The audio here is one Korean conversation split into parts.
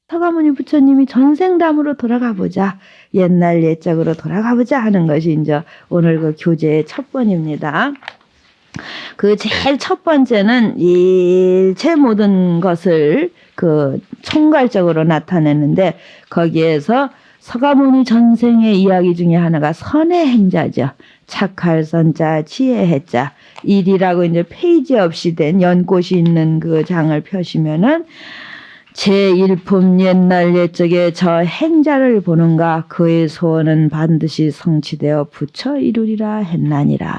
서가모니 부처님이 전생담으로 돌아가 보자. 옛날 옛적으로 돌아가 보자 하는 것이 이제 오늘 그 교재의 첫 번입니다. 그 제일 첫 번째는 일체 모든 것을 그 총괄적으로 나타내는데 거기에서 서가모니 전생의 이야기 중에 하나가 선의 행자죠. 착할 선자, 지혜 해자. 일이라고 이제 페이지 없이 된 연꽃이 있는 그 장을 펴시면은 제1품 옛날 옛적에 저 행자를 보는가 그의 소원은 반드시 성취되어 부처 이루리라 했나니라.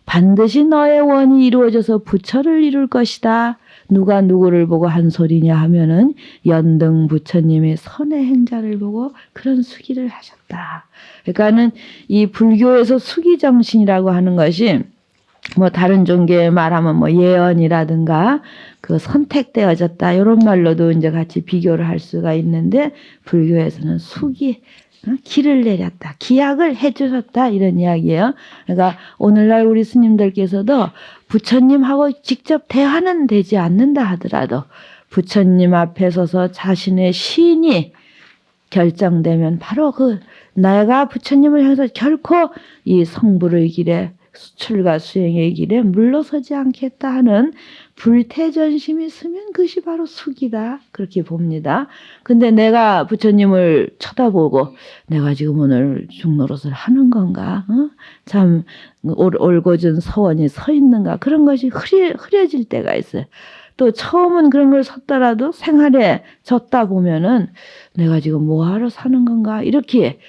반드시 너의 원이 이루어져서 부처를 이룰 것이다. 누가 누구를 보고 한 소리냐 하면은 연등 부처님이 선의 행자를 보고 그런 수기를 하셨다. 그러니까는 이 불교에서 수기 정신이라고 하는 것이 뭐 다른 종교에 말하면 뭐 예언이라든가 그 선택되어졌다 이런 말로도 이제 같이 비교를 할 수가 있는데 불교에서는 수기 길을 내렸다 기약을 해주셨다 이런 이야기예요. 그러니까 오늘날 우리 스님들께서도 부처님하고 직접 대화는 되지 않는다 하더라도 부처님 앞에 서서 자신의 신이 결정되면 바로 그 내가 부처님을 향해서 결코 이 성불의 길에 수출과 수행의 길에 물러서지 않겠다 하는 불태전심이 있으면 그것이 바로 수기다 그렇게 봅니다. 근데 내가 부처님을 쳐다보고 내가 지금 오늘 중노릇을 하는 건가? 참 올곧은 서원이 서 있는가? 그런 것이 흐려질 때가 있어요. 또 처음은 그런 걸 섰더라도 생활에 졌다 보면은 내가 지금 뭐하러 사는 건가? 이렇게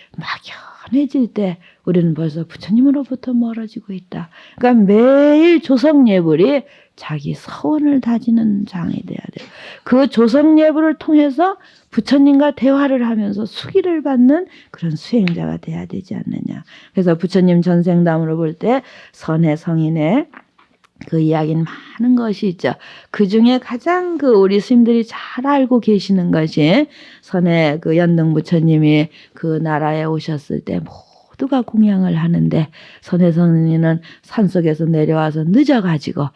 막연해질 때 우리는 벌써 부처님으로부터 멀어지고 있다. 그러니까 매일 조성예불이 자기 서원을 다지는 장이 돼야 돼요. 그 조성예불을 통해서 부처님과 대화를 하면서 수기를 받는 그런 수행자가 돼야 되지 않느냐. 그래서 부처님 전생담으로 볼 때 선의 성인의 그 이야기는 많은 것이 있죠. 그 중에 가장 그 우리 스님들이 잘 알고 계시는 것이 선의 그 연등 부처님이 그 나라에 오셨을 때 모두가 공양을 하는데 선의 성인은 산속에서 내려와서 늦어가지고 막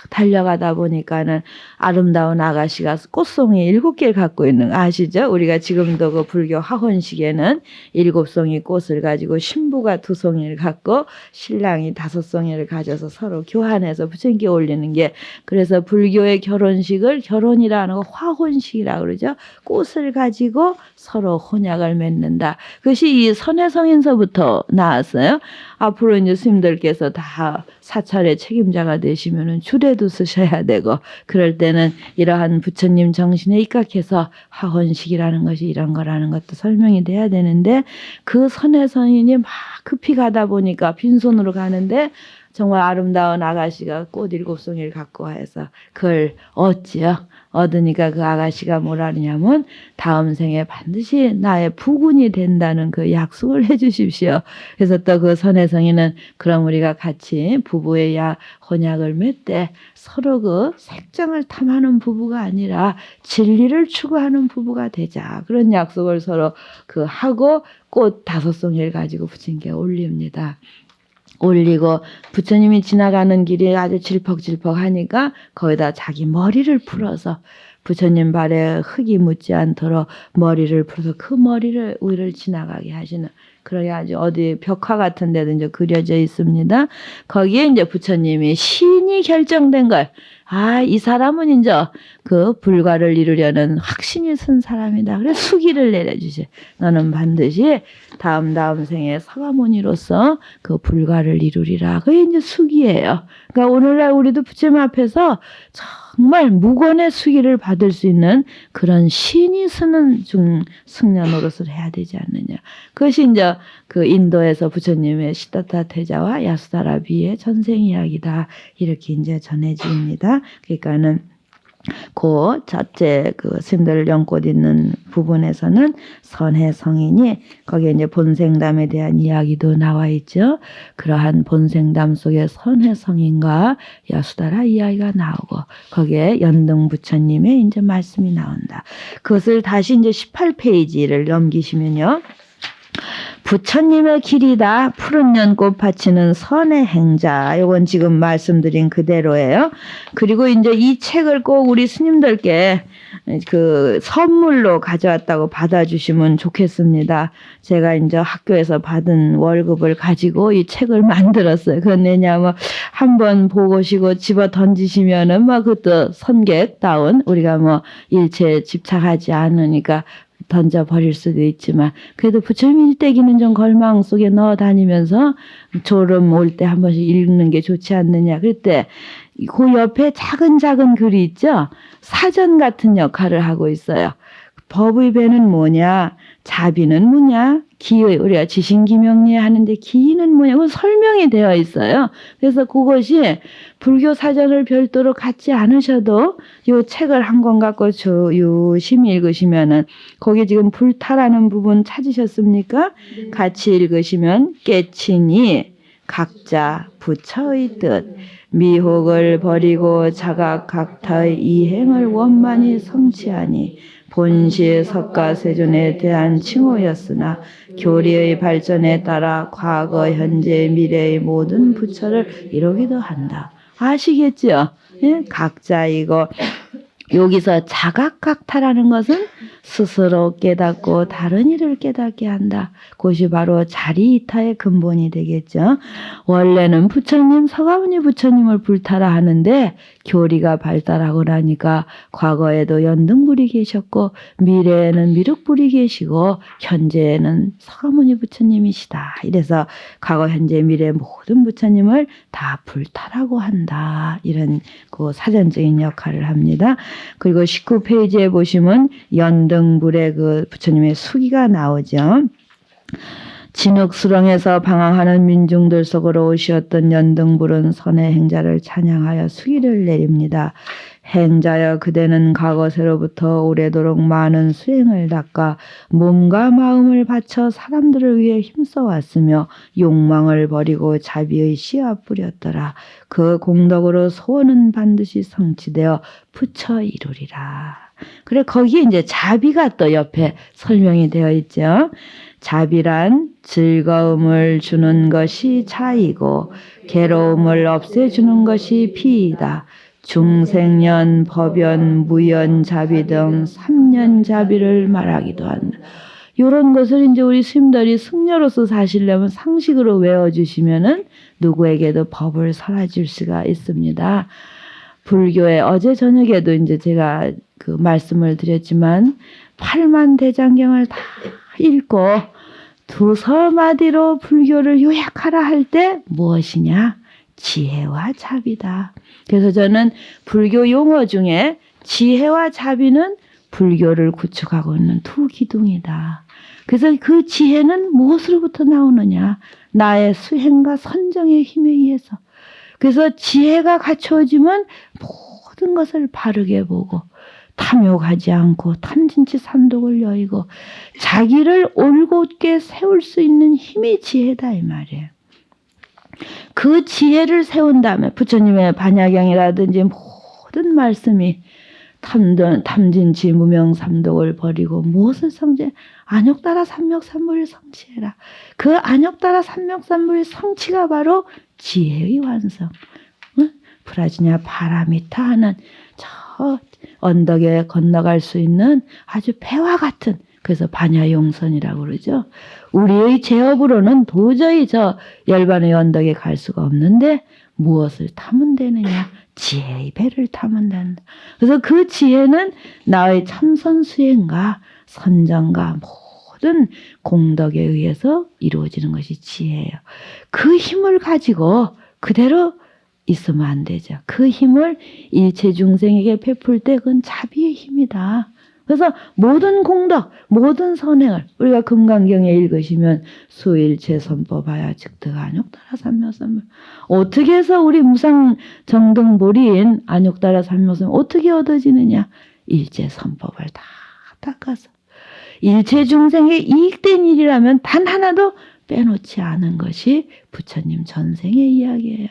달려가다 보니까는 아름다운 아가씨가 꽃송이 7개를 갖고 있는 거 아시죠? 우리가 지금도 그 불교 화혼식에는 7송이 꽃을 가지고 신부가 2송이를 갖고 신랑이 5송이를 가져서 서로 교환해서 부처님께 올리는 게 그래서 불교의 결혼식을 결혼이라는 거 화혼식이라고 그러죠. 꽃을 가지고 서로 혼약을 맺는다. 그것이 이 선의 성인서부터 나왔어요. 앞으로 이제 스님들께서 다 사찰의 책임자가 되시면은 주례도 쓰셔야 되고 그럴 때는 이러한 부처님 정신에 입각해서 화혼식이라는 것이 이런 거라는 것도 설명이 돼야 되는데 그 선의 성인이 막 급히 가다 보니까 빈손으로 가는데 정말 아름다운 아가씨가 꽃 7송이를 갖고 와서 그걸 얻지요. 얻으니까 그 아가씨가 뭐라 하냐면 다음 생에 반드시 나의 부군이 된다는 그 약속을 해 주십시오. 그래서 또 그 선의 성인은 그럼 우리가 같이 부부의 혼약을 맺되 서로 그 색정을 탐하는 부부가 아니라 진리를 추구하는 부부가 되자. 그런 약속을 서로 그 하고 꽃 5송이를 가지고 부처님께 올립니다. 올리고 부처님이 지나가는 길이 아주 질퍽질퍽하니까 거기다 자기 머리를 풀어서 부처님 발에 흙이 묻지 않도록 머리를 풀어서 그 머리를 위를 지나가게 하시는 그래야지 어디 벽화 같은 데도 이제 그려져 있습니다. 거기에 이제 부처님이 신이 결정된 걸 이 사람은 이제 그 불과를 이루려는 확신이 쓴 사람이다. 그래서 수기를 내려주셔. 너는 반드시 다음 생에 서가모니로서 그 불과를 이루리라. 그게 이제 수기예요. 그러니까 오늘날 우리도 부처님 앞에서 정말 무건의 수기를 받을 수 있는 그런 신이 쓰는 승려 노릇을 해야 되지 않느냐. 그것이 이제 그 인도에서 부처님의 시다타 태자와 야수다라 비의 전생 이야기다. 이렇게 이제 전해집니다. 그러니까는 그 첫째 그 스님들 연꽃 있는 부분에서는 선의 성인이 거기에 이제 본생담에 대한 이야기도 나와 있죠. 그러한 본생담 속에 선의 성인과 야수다라 이야기가 나오고 거기에 연등 부처님의 이제 말씀이 나온다. 그것을 다시 이제 18페이지를 넘기시면요. 부처님의 길이다. 푸른 연꽃 바치는 선의 행자. 요건 지금 말씀드린 그대로예요. 그리고 이제 이 책을 꼭 우리 스님들께 그 선물로 가져왔다고 받아주시면 좋겠습니다. 제가 이제 학교에서 받은 월급을 가지고 이 책을 만들었어요. 그건 왜냐면 한번 보고시고 집어 던지시면은 뭐 그것도 선객다운 우리가 뭐 일체에 집착하지 않으니까 던져버릴 수도 있지만 그래도 부처님 일대기는 좀 걸망 속에 넣어 다니면서 졸음 올 때 한 번씩 읽는 게 좋지 않느냐. 그때 그 옆에 작은 글이 있죠. 사전 같은 역할을 하고 있어요. 법의 배는 뭐냐, 자비는 뭐냐, 기의 우리가 지신기명리 하는데 기는 뭐냐, 그건 설명이 되어 있어요. 그래서 그것이 불교 사전을 별도로 갖지 않으셔도 이 책을 한 권 갖고 유심히 읽으시면은 거기 지금 불타라는 부분 찾으셨습니까? 같이 읽으시면 깨치니 각자 부처의 뜻 미혹을 버리고 자각각타의 이행을 원만히 성취하니 본시 석가세존에 대한 칭호였으나 교리의 발전에 따라 과거, 현재, 미래의 모든 부처를 이루기도 한다. 아시겠죠? 예? 각자 이거 여기서 자각각타라는 것은 스스로 깨닫고 다른 이를 깨닫게 한다. 그것이 바로 자리이타의 근본이 되겠죠. 원래는 부처님, 서가모니 부처님을 불타라 하는데 교리가 발달하고 나니까 과거에도 연등불이 계셨고 미래에는 미륵불이 계시고 현재에는 서가모니 부처님이시다. 이래서 과거, 현재, 미래 모든 부처님을 다 불타라고 한다. 이런 그 사전적인 역할을 합니다. 그리고 19페이지에 보시면 연등불의 그 부처님의 수기가 나오죠. 진흙수렁에서 방황하는 민중들 속으로 오시었던 연등불은 선의 행자를 찬양하여 수기를 내립니다. 행자여 그대는 과거세로부터 오래도록 많은 수행을 닦아 몸과 마음을 바쳐 사람들을 위해 힘써왔으며 욕망을 버리고 자비의 씨앗 뿌렸더라. 그 공덕으로 소원은 반드시 성취되어 부처 이루리라. 그래 거기에 이제 자비가 또 옆에 설명이 되어 있죠. 자비란 즐거움을 주는 것이 차이고 괴로움을 없애주는 것이 피이다. 중생년, 법연, 무연자비 등 3년자비를 말하기도 한다. 이런 것을 이제 우리 스님들이 승려로서 사시려면 상식으로 외워주시면은 누구에게도 법을 설해줄 수가 있습니다. 불교에 어제 저녁에도 이제 제가 그 말씀을 드렸지만 8만 대장경을 다 읽고 두서 마디로 불교를 요약하라 할 때 무엇이냐? 지혜와 자비다. 그래서 저는 불교 용어 중에 지혜와 자비는 불교를 구축하고 있는 두 기둥이다. 그래서 그 지혜는 무엇으로부터 나오느냐? 나의 수행과 선정의 힘에 의해서. 그래서 지혜가 갖추어지면 모든 것을 바르게 보고 탐욕하지 않고 탐진치 삼독을 여의고 자기를 올곧게 세울 수 있는 힘이 지혜다 이 말이에요. 그 지혜를 세운 다음에 부처님의 반야경이라든지 모든 말씀이 탐진치 무명삼독을 버리고 무엇을 성취해? 안욕따라 삼명삼불을 성취해라. 그 안욕따라 삼명삼불의 성취가 바로 지혜의 완성. 프라지냐 파라미타 하는 저 언덕에 건너갈 수 있는 아주 배와 같은, 그래서 반야용선이라고 그러죠. 우리의 제업으로는 도저히 저 열반의 언덕에 갈 수가 없는데 무엇을 타면 되느냐? 지혜의 배를 타면 된다. 그래서 그 지혜는 나의 참선 수행과 선정과 모든 공덕에 의해서 이루어지는 것이 지혜예요. 그 힘을 가지고 그대로 있으면 안 되죠. 그 힘을 일체 중생에게 베풀 때 그건 자비의 힘이다. 그래서 모든 공덕, 모든 선행을 우리가 금강경에 읽으시면 수일체 선법하야 즉득 안욕따라 삼명삼불. 어떻게 해서 우리 무상정등불인 안욕따라 삼명삼불 어떻게 얻어지느냐? 일체 선법을 다 닦아서 일체 중생에 이익된 일이라면 단 하나도 빼놓지 않은 것이 부처님 전생의 이야기예요.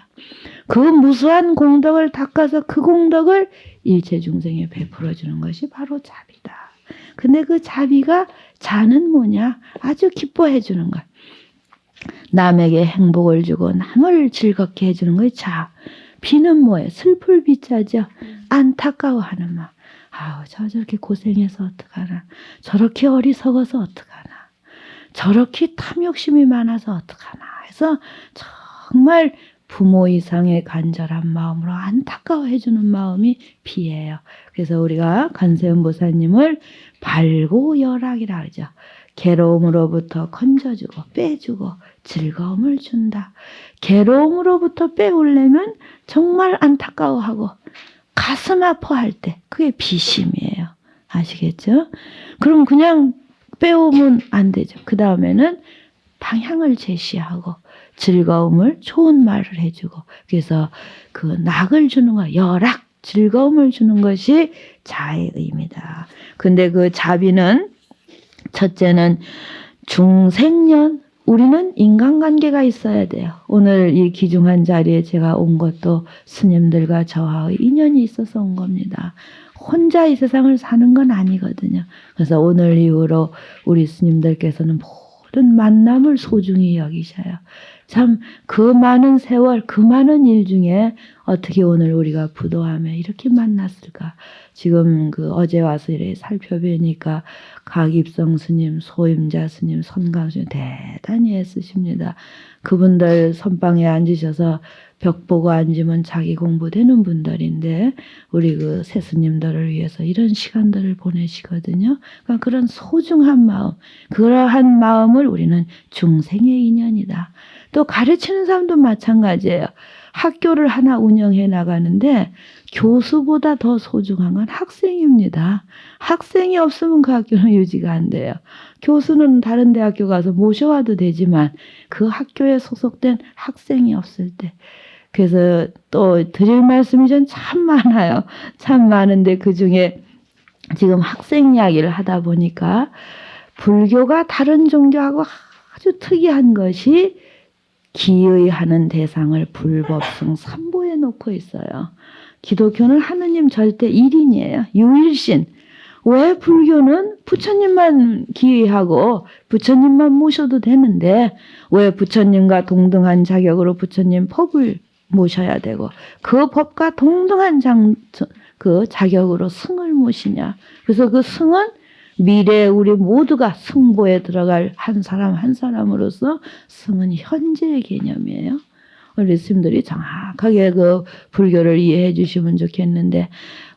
그 무수한 공덕을 닦아서 그 공덕을 일체 중생에 베풀어주는 것이 바로 자비다. 근데 그 자비가 자는 뭐냐? 아주 기뻐해 주는 것. 남에게 행복을 주고 남을 즐겁게 해주는 것이 자. 비는 뭐예요? 슬플 비자죠. 안타까워하는 마음. 아우 저렇게 고생해서 어떡하나. 저렇게 어리석어서 어떡하나. 저렇게 탐욕심이 많아서 어떡하나 해서 정말 부모 이상의 간절한 마음으로 안타까워해주는 마음이 비예요. 그래서 우리가 관세음보살님을 발고열악이라 하죠. 괴로움으로부터 건져주고 빼주고 즐거움을 준다. 괴로움으로부터 빼오려면 정말 안타까워하고 가슴 아파할 때 그게 비심이에요. 아시겠죠? 그럼 그냥 빼오면 안 되죠. 그 다음에는 방향을 제시하고 즐거움을 좋은 말을 해주고 그래서 그 낙을 주는 거 열악 즐거움을 주는 것이 자의 의미다. 근데 그 자비는 첫째는 중생년 우리는 인간관계가 있어야 돼요. 오늘 이 귀중한 자리에 제가 온 것도 스님들과 저와의 인연이 있어서 온 겁니다. 혼자 이 세상을 사는 건 아니거든요. 그래서 오늘 이후로 우리 스님들께서는 모든 만남을 소중히 여기셔요. 참 그 많은 세월, 그 많은 일 중에 어떻게 오늘 우리가 부도함에 이렇게 만났을까? 지금 그 어제 와서 이렇게 살펴보니까 각입성 스님, 소임자 스님, 선감 스님 대단히 애쓰십니다. 그분들 선방에 앉으셔서 벽 보고 앉으면 자기 공부되는 분들인데 우리 그 새스님들을 위해서 이런 시간들을 보내시거든요. 그러니까 그런 소중한 마음, 그러한 마음을 우리는 중생의 인연이다. 또 가르치는 사람도 마찬가지예요. 학교를 하나 운영해 나가는데 교수보다 더 소중한 건 학생입니다. 학생이 없으면 그 학교는 유지가 안 돼요. 교수는 다른 대학교 가서 모셔와도 되지만 그 학교에 소속된 학생이 없을 때 그래서 또 드릴 말씀이 전 참 많아요. 참 많은데 그중에 지금 학생 이야기를 하다 보니까 불교가 다른 종교하고 아주 특이한 것이 기의하는 대상을 불법승 삼보에 놓고 있어요. 기독교는 하느님 절대 일인이에요. 유일신. 왜 불교는 부처님만 기의하고 부처님만 모셔도 되는데 왜 부처님과 동등한 자격으로 부처님 법을 모셔야 되고 그 법과 동등한 그 자격으로 승을 모시냐. 그래서 그 승은 미래에 우리 모두가 승보에 들어갈 한 사람 한 사람으로서 승은 현재의 개념이에요. 우리 스님들이 정확하게 그 불교를 이해해 주시면 좋겠는데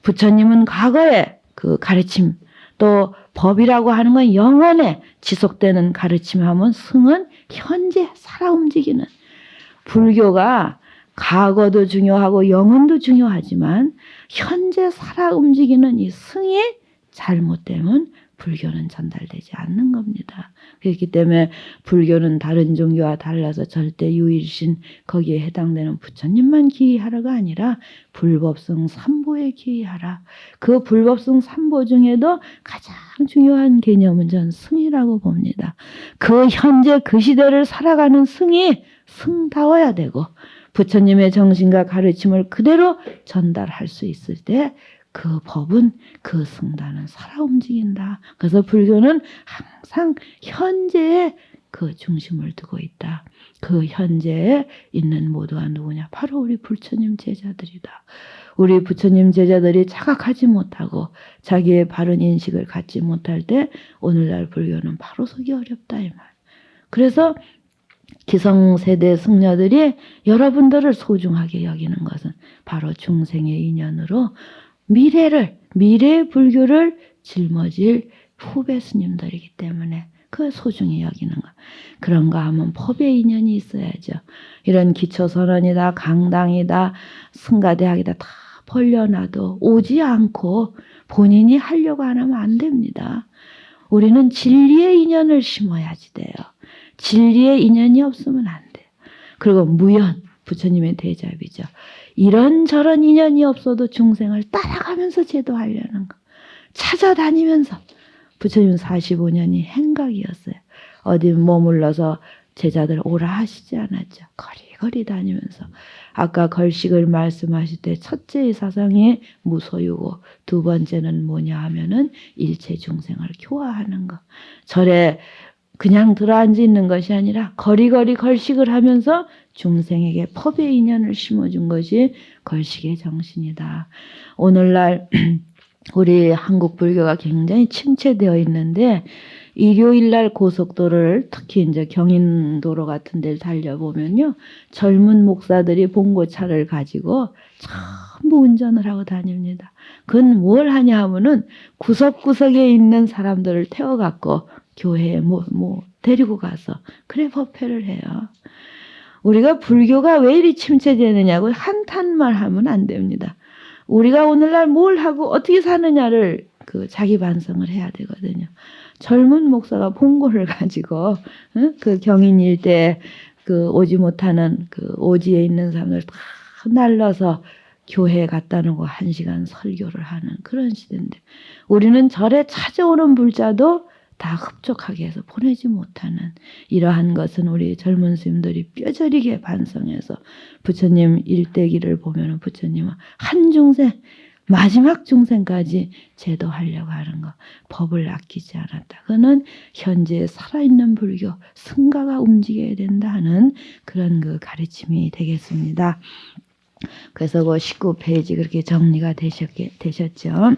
부처님은 과거에 그 가르침 또 법이라고 하는 건 영원에 지속되는 가르침하면 승은 현재 살아 움직이는 불교가 과거도 중요하고 영혼도 중요하지만 현재 살아 움직이는 이 승이 잘못되면 불교는 전달되지 않는 겁니다. 그렇기 때문에 불교는 다른 종교와 달라서 절대 유일신 거기에 해당되는 부처님만 기의하라가 아니라 불법성 삼보에 기의하라. 그 불법성 삼보 중에도 가장 중요한 개념은 전 승이라고 봅니다. 그 현재 그 시대를 살아가는 승이 승다워야 되고 부처님의 정신과 가르침을 그대로 전달할 수 있을 때 그 법은 그 승단은 살아 움직인다. 그래서 불교는 항상 현재에 그 중심을 두고 있다. 그 현재에 있는 모두가 누구냐? 바로 우리 부처님 제자들이다. 우리 부처님 제자들이 자각하지 못하고 자기의 바른 인식을 갖지 못할 때 오늘날 불교는 바로 서기 어렵다 이 말. 그래서 기성세대 승려들이 여러분들을 소중하게 여기는 것은 바로 중생의 인연으로 미래의 불교를 짊어질 후배 스님들이기 때문에 그 소중히 여기는 것. 그런가 하면 법의 인연이 있어야죠. 이런 기초선언이다, 강당이다, 승가대학이다 다 벌려놔도 오지 않고 본인이 하려고 안 하면 안 됩니다. 우리는 진리의 인연을 심어야지 돼요. 진리의 인연이 없으면 안 돼요. 그리고 무연, 부처님의 대접이죠. 이런저런 인연이 없어도 중생을 따라가면서 제도하려는 거. 찾아다니면서. 부처님 45년이 행각이었어요. 어디 머물러서 제자들 오라 하시지 않았죠. 거리거리 다니면서. 아까 걸식을 말씀하실 때 첫째의 사상이 무소유고 두 번째는 뭐냐 하면은 일체 중생을 교화하는 거. 절에 그냥 들어앉아 있는 것이 아니라 거리거리 걸식을 하면서 중생에게 법의 인연을 심어준 것이 걸식의 정신이다. 오늘날 우리 한국 불교가 굉장히 침체되어 있는데 일요일날 고속도로를 특히 이제 경인도로 같은 데를 달려보면요. 젊은 목사들이 봉고차를 가지고 전부 운전을 하고 다닙니다. 그건 뭘 하냐 하면은 구석구석에 있는 사람들을 태워갖고 교회에 데리고 가서 그래 법회를 해요. 우리가 불교가 왜 이리 침체되느냐고 한탄만 하면 안 됩니다. 우리가 오늘날 뭘 하고 어떻게 사느냐를 자기 반성을 해야 되거든요. 젊은 목사가 봉고를 가지고 그 경인 일대 오지 못하는 오지에 있는 사람들 다 날라서 교회에 갖다 놓고 1시간 설교를 하는 그런 시대인데 우리는 절에 찾아오는 불자도 다 흡족하게 해서 보내지 못하는 이러한 것은 우리 젊은 스님들이 뼈저리게 반성해서 부처님 일대기를 보면 부처님은 한 중생 마지막 중생까지 제도하려고 하는 거 법을 아끼지 않았다. 그는 현재 살아있는 불교 승가가 움직여야 된다 하는 그런 가르침이 되겠습니다. 그래서 19페이지 그렇게 정리가 되셨죠.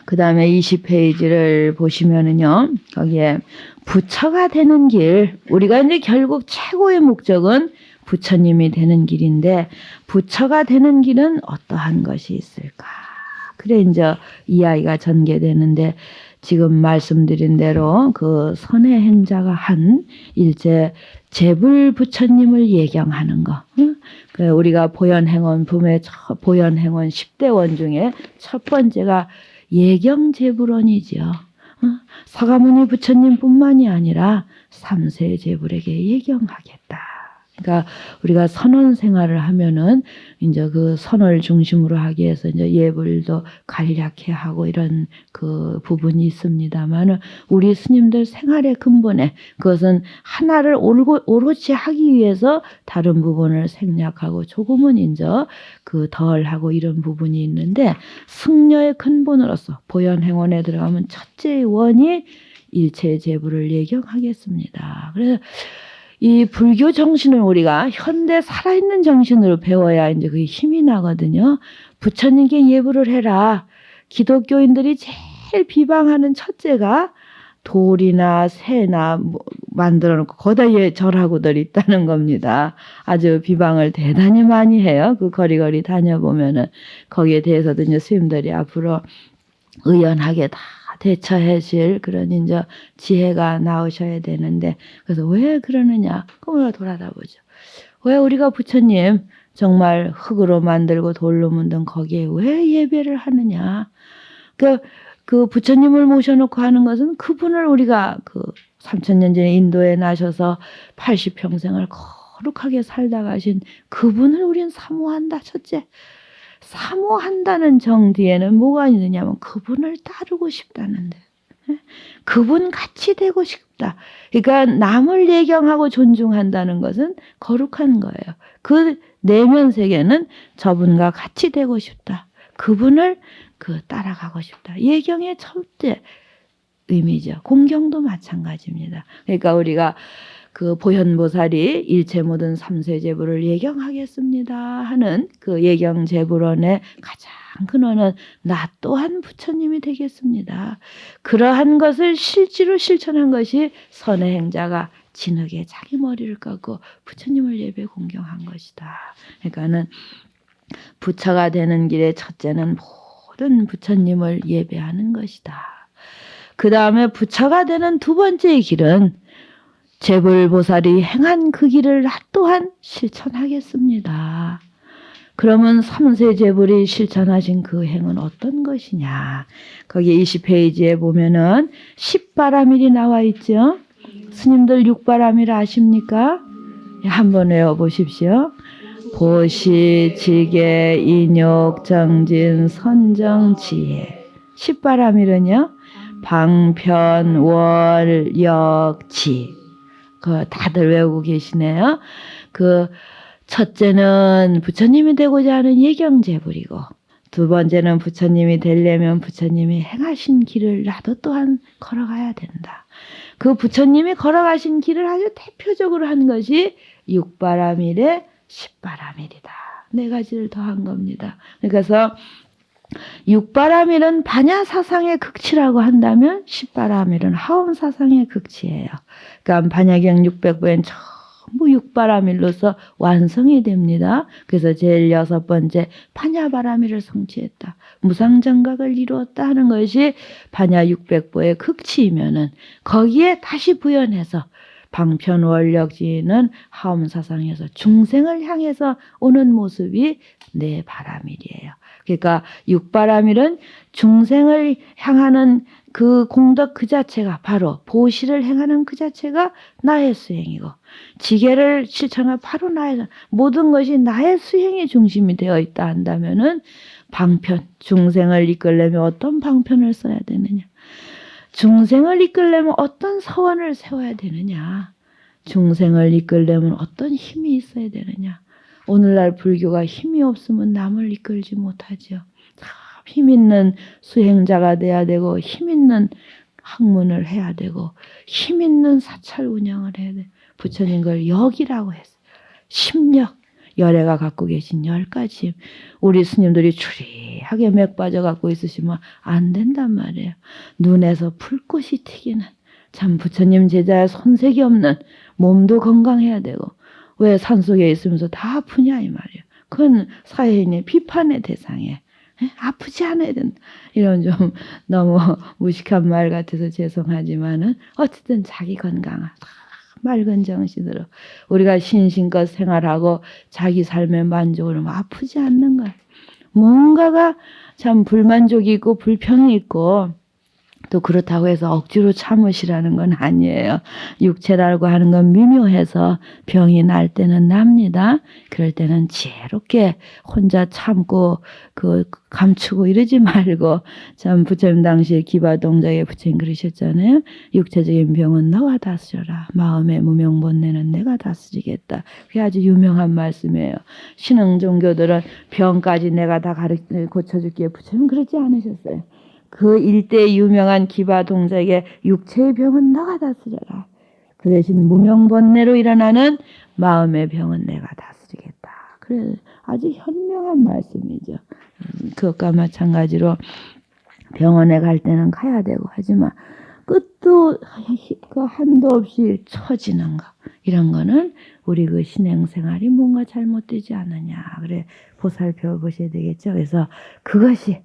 그 다음에 20페이지를 보시면은요, 거기에 부처가 되는 길, 우리가 이제 결국 최고의 목적은 부처님이 되는 길인데, 부처가 되는 길은 어떠한 것이 있을까? 그래, 이제 이 아이가 전개되는데, 지금 말씀드린 대로 그 선의 행자가 한 일제 제불 부처님을 예경하는 거. 우리가 보현행원, 보현행원 10대 원 중에 첫 번째가 예경제불원이죠. 서가모니 부처님뿐만이 아니라 삼세제불에게 예경하겠다. 그러니까 우리가 선원 생활을 하면은 이제 그 선을 중심으로 하기 위해서 이제 예불도 간략해 하고 이런 그 부분이 있습니다만은 우리 스님들 생활의 근본에 그것은 하나를 오롯이 하기 위해서 다른 부분을 생략하고 조금은 이제 덜 하고 이런 부분이 있는데 승려의 근본으로서 보현행원에 들어가면 첫째 원이 일체제불을 예경하겠습니다. 그래서 이 불교 정신을 우리가 현대 살아있는 정신으로 배워야 이제 그게 힘이 나거든요. 부처님께 예불을 해라. 기독교인들이 제일 비방하는 첫째가 돌이나 새나 만들어 놓고 거기다 절하고들 있다는 겁니다. 아주 비방을 대단히 많이 해요. 그 거리거리 다녀보면은 거기에 대해서도 이제 스님들이 앞으로 의연하게 다 대처하실 그런 이제 지혜가 나오셔야 되는데 그래서 왜 그러느냐? 그걸 돌아다 보죠. 왜 우리가 부처님 정말 흙으로 만들고 돌로 만든 거기에 왜 예배를 하느냐? 그 부처님을 모셔놓고 하는 것은 그분을 우리가 3000년 전에 인도에 나셔서 80평생을 거룩하게 살다 가신 그분을 우리는 사모한다. 첫째. 사모한다는 정 뒤에는 뭐가 있느냐면 그분을 따르고 싶다는데 그분 같이 되고 싶다. 그러니까 남을 예경하고 존중한다는 것은 거룩한 거예요. 그 내면 세계는 저분과 같이 되고 싶다. 그분을 따라가고 싶다. 예경의 첫째 의미죠. 공경도 마찬가지입니다. 그러니까 우리가 보현보살이 일체 모든 삼세제불을 예경하겠습니다 하는 그 예경제불원의 가장 근원은 나 또한 부처님이 되겠습니다. 그러한 것을 실제로 실천한 것이 선의 행자가 진흙에 자기 머리를 깎고 부처님을 예배 공경한 것이다. 그러니까는 부처가 되는 길의 첫째는 모든 부처님을 예배하는 것이다. 그 다음에 부처가 되는 두 번째의 길은 제불보살이 행한 그 길을 나 또한 실천하겠습니다. 그러면 삼세제불이 실천하신 그 행은 어떤 것이냐? 거기 20페이지에 보면은 10바라밀이 나와 있죠. 스님들 6바라밀 아십니까? 한번 외워보십시오. 보시, 지계, 인욕, 정진, 선정, 지혜. 10바라밀은요. 방편, 월, 역, 지. 다들 외우고 계시네요. 첫째는 부처님이 되고자 하는 예경제불이고, 두 번째는 부처님이 되려면 부처님이 행하신 길을 나도 또한 걸어가야 된다. 그 부처님이 걸어가신 길을 아주 대표적으로 한 것이 6바라밀의 10바라밀이다. 4가지를 더한 겁니다. 그래서 육바라밀은 반야사상의 극치라고 한다면 십바라밀은 하엄사상의 극치예요. 그러니까 반야경 600부엔 전부 육바라밀로서 완성이 됩니다. 그래서 제일 6번째 반야바라밀을 성취했다. 무상정각을 이루었다 하는 것이 반야 600부의 극치이면은 거기에 다시 부연해서 방편원력지는 하엄사상에서 중생을 향해서 오는 모습이 네 바라밀이에요. 그러니까 육바라밀은 중생을 향하는 그 공덕 그 자체가 바로 보시를 행하는 그 자체가 나의 수행이고, 지계를 실천하는 바로 나의, 모든 것이 나의 수행의 중심이 되어 있다 한다면은 방편, 중생을 이끌려면 어떤 방편을 써야 되느냐, 중생을 이끌려면 어떤 서원을 세워야 되느냐, 중생을 이끌려면 어떤 힘이 있어야 되느냐. 오늘날 불교가 힘이 없으면 남을 이끌지 못하죠. 힘 있는 수행자가 돼야 되고, 힘 있는 학문을 해야 되고, 힘 있는 사찰 운영을 해야 돼. 부처님 그걸 역이라고 했어요. 심력. 열애가 갖고 계신 10가지. 우리 스님들이 추리하게 맥 빠져 갖고 있으시면 안 된단 말이에요. 눈에서 불꽃이 튀기는, 참 부처님 제자의 손색이 없는, 몸도 건강해야 되고, 왜 산속에 있으면서 다 아프냐 이 말이에요. 그건 사회인의 비판의 대상이에요. 아프지 않아야 된다. 이런 좀 너무 무식한 말 같아서 죄송하지만은 어쨌든 자기 건강을 맑은 정신으로 우리가 신신껏 생활하고 자기 삶의 만족을 하면 아프지 않는 거야. 뭔가가 참 불만족이 있고 불평이 있고, 또 그렇다고 해서 억지로 참으시라는 건 아니에요. 육체라고 하는 건 미묘해서 병이 날 때는 납니다. 그럴 때는 지혜롭게 혼자 참고 감추고 이러지 말고, 참 부처님 당시에 기바동작에 부처님 그러셨잖아요. 육체적인 병은 너가 다스려라. 마음의 무명본내는 내가 다스리겠다. 그게 아주 유명한 말씀이에요. 신흥 종교들은 병까지 내가 다 고쳐줄게. 부처님 그러지 않으셨어요. 그 일대 유명한 기바 동작의 육체의 병은 너가 다스려라. 그 대신 무명번뇌로 일어나는 마음의 병은 내가 다스리겠다. 그래, 아주 현명한 말씀이죠. 그것과 마찬가지로 병원에 갈 때는 가야 되고, 하지만 끝도 그 한도 없이 처지는 거, 이런 거는 우리 그 신행생활이 뭔가 잘못되지 않느냐, 그래 보살펴 보셔야 되겠죠. 그래서 그것이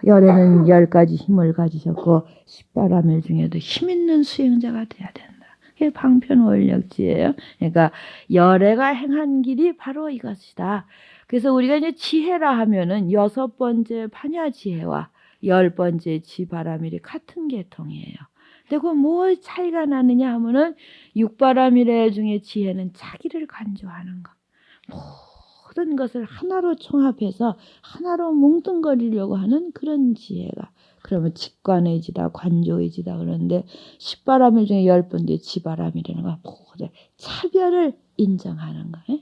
열에는 10가지 힘을 가지셨고, 십바라밀 중에도 힘 있는 수행자가 돼야 된다. 그게 방편원력지예요. 그러니까 열애가 행한 길이 바로 이것이다. 그래서 우리가 이제 지혜라 하면은 6번째 판야지혜와 10번째 지바라밀이 같은 계통이에요. 근데 그 뭐 차이가 나느냐 하면은 육바라밀의 중에 지혜는 자기를 간주하는 거. 모든 것을 하나로 총합해서 하나로 뭉뚱거리려고 하는 그런 지혜가, 그러면 직관의지다, 관조의지다. 그런데 십바라밀 중에 10번째 지바라밀이라는 거, 모든 차별을 인정하는 거예요.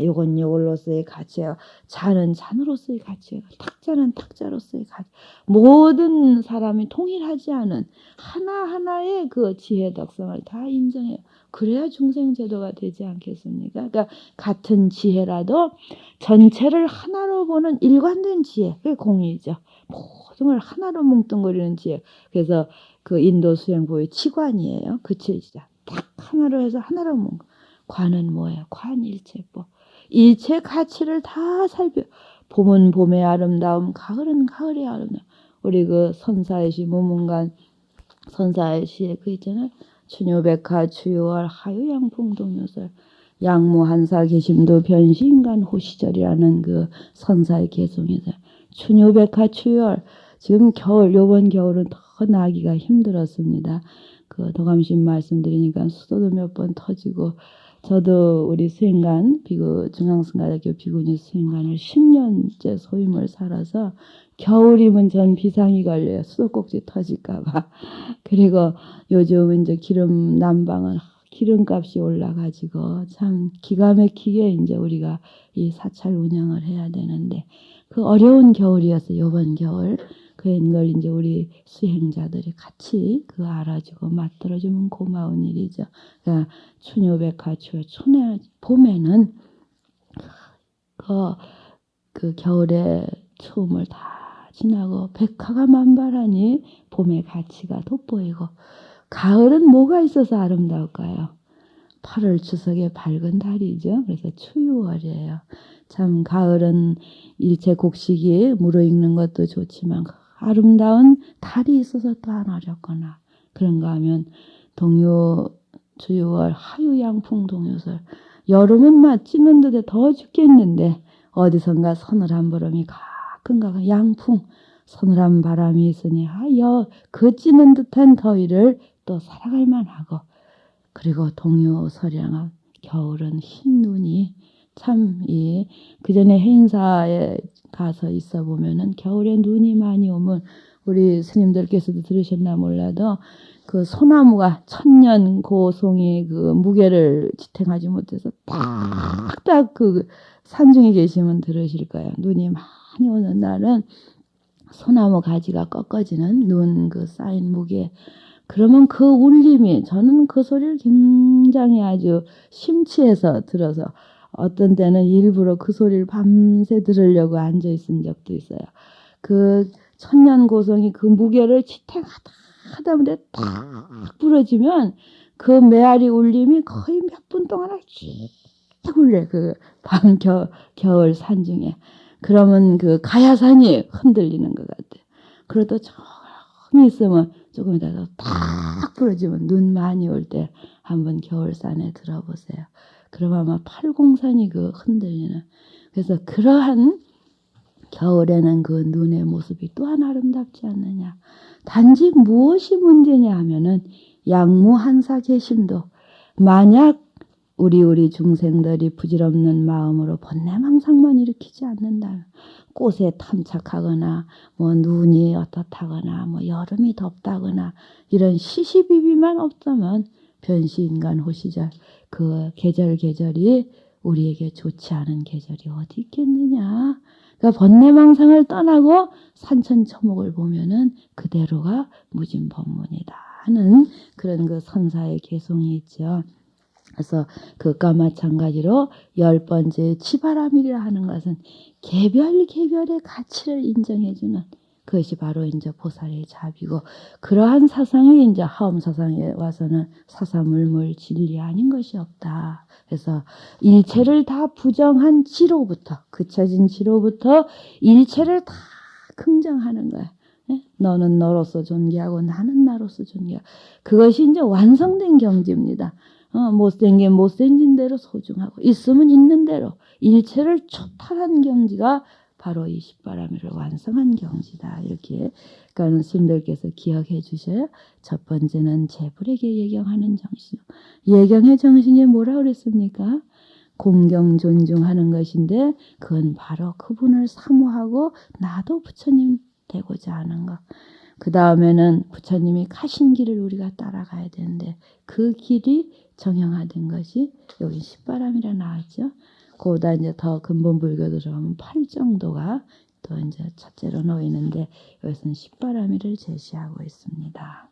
요건 요걸로서의 가치예요. 잔은 잔으로서의 가치예요. 탁자는 탁자로서의 가치. 모든 사람이 통일하지 않은 하나하나의 그 지혜 덕성을 다 인정해요. 그래야 중생제도가 되지 않겠습니까? 그러니까 같은 지혜라도 전체를 하나로 보는 일관된 지혜, 그게 공이죠. 모든 걸 하나로 뭉뚱거리는 지혜. 그래서 그 인도 수행보의 치관이에요. 그치자. 딱 하나로 해서 하나로 뭉. 관은 뭐예요? 관일체법. 일체 가치를 다 살펴. 봄은 봄의 아름다움, 가을은 가을의 아름다움. 우리 그 선사의 시, 무문관 선사의 시에 그 있잖아요. 추녀백화 추유월 하유양풍동요설 양무한사 계심도 변시인간 호시절이라는 그 선사의 개송에서 추녀백화 추유월, 지금 겨울, 요번 겨울은 더 나기가 힘들었습니다. 그 도감신 말씀드리니까 수도도 몇 번 터지고, 저도 우리 수행관, 중앙승가대교 비구니 수행관을 10년째 소임을 살아서 겨울이면 전 비상이 걸려요. 수도꼭지 터질까봐. 그리고 요즘은 이제 기름 난방은 기름값이 올라가지고 참 기가 막히게 이제 우리가 이 사찰 운영을 해야 되는데, 그 어려운 겨울이었어요. 요번 겨울. 그걸 이제 우리 수행자들이 같이 그거 알아주고 맞들어주면 고마운 일이죠. 그러니까 추녀백화추 촌에 봄에는 그 겨울의 추움을 다 지나고 백화가 만발하니 봄의 가치가 돋보이고 가을은 뭐가 있어서 아름다울까요? 8월 추석의 밝은 달이죠. 그래서 추유월이에요. 참 가을은 일체 곡식이 무르익는 것도 좋지만 아름다운 달이 있어서 또 안 어렵거나 그런가 하면 동요 주유월 하유양풍 동요설 여름은 맛 찌는 듯해 더워 죽겠는데 어디선가 서늘한 보름이 가끔가끔 양풍 서늘한 바람이 있으니 그 찌는 듯한 더위를 또 살아갈 만하고 그리고 동요설이랑 겨울은 흰 눈이 참 그 전에 행사에 가서 있어 보면은 겨울에 눈이 많이 오면 우리 스님들께서도 들으셨나 몰라도 그 소나무가 천년 고송이 그 무게를 지탱하지 못해서 딱딱 그 산중에 계시면 들으실 거예요. 눈이 많이 오는 날은 소나무 가지가 꺾어지는 눈 그 쌓인 무게. 그러면 그 울림이 저는 그 소리를 굉장히 아주 심취해서 들어서 어떤 때는 일부러 그 소리를 밤새 들으려고 앉아 있은 적도 있어요. 그 천년 고성이 그 무게를 지탱하다 보니 딱 부러지면 그 메아리 울림이 거의 몇 분 동안 쭉 울려. 그 밤 겨울 산중에. 그러면 그 가야산이 흔들리는 것 같아. 그래도 조금 있으면 조금 있다가 딱 부러지면 눈 많이 올 때 한번 겨울산에 들어보세요. 그러면 아마 팔공산이 그 흔들리는. 그래서 그러한 겨울에는 그 눈의 모습이 또한 아름답지 않느냐. 단지 무엇이 문제냐 하면은 양무한사 계심도 만약 우리 중생들이 부질없는 마음으로 번뇌망상만 일으키지 않는다면 꽃에 탐착하거나 뭐 눈이 어떻다거나 뭐 여름이 덥다거나 이런 시시비비만 없다면 변시인간 호시절 그 계절이 우리에게 좋지 않은 계절이 어디 있겠느냐. 그러니까 번뇌망상을 떠나고 산천초목을 보면은 그대로가 무진법문이다 하는 그런 그 선사의 개송이 있죠. 그래서 그것과 마찬가지로 10번째 치바람이라 하는 것은 개별의 가치를 인정해주는 그것이 바로 이제 보살의 자비고 그러한 사상이 이제 하엄 사상에 와서는 사사물물 진리 아닌 것이 없다. 그래서 일체를 다 부정한 지로부터 그쳐진 지로부터 일체를 다 긍정하는 거야. 너는 너로서 존귀하고 나는 나로서 존귀하고 그것이 이제 완성된 경지입니다. 못생긴 못생긴 대로 소중하고 있으면 있는 대로 일체를 초탈한 경지가 바로 이 십바라밀을 완성한 경지다. 이렇게 그러니까 스님들께서 기억해 주셔야 첫 번째는 재불에게 예경하는 정신. 예경의 정신이 뭐라 그랬습니까? 공경 존중하는 것인데 그건 바로 그분을 사모하고 나도 부처님 되고자 하는 것. 그 다음에는 부처님이 가신 길을 우리가 따라가야 되는데 그 길이 정형화된 것이 여기 십바람이라 나왔죠. 그보다 이제 더 근본 불교도 들어가면 8정도가 또 이제 첫째로 놓이는데 여기서는 십바람이를 제시하고 있습니다.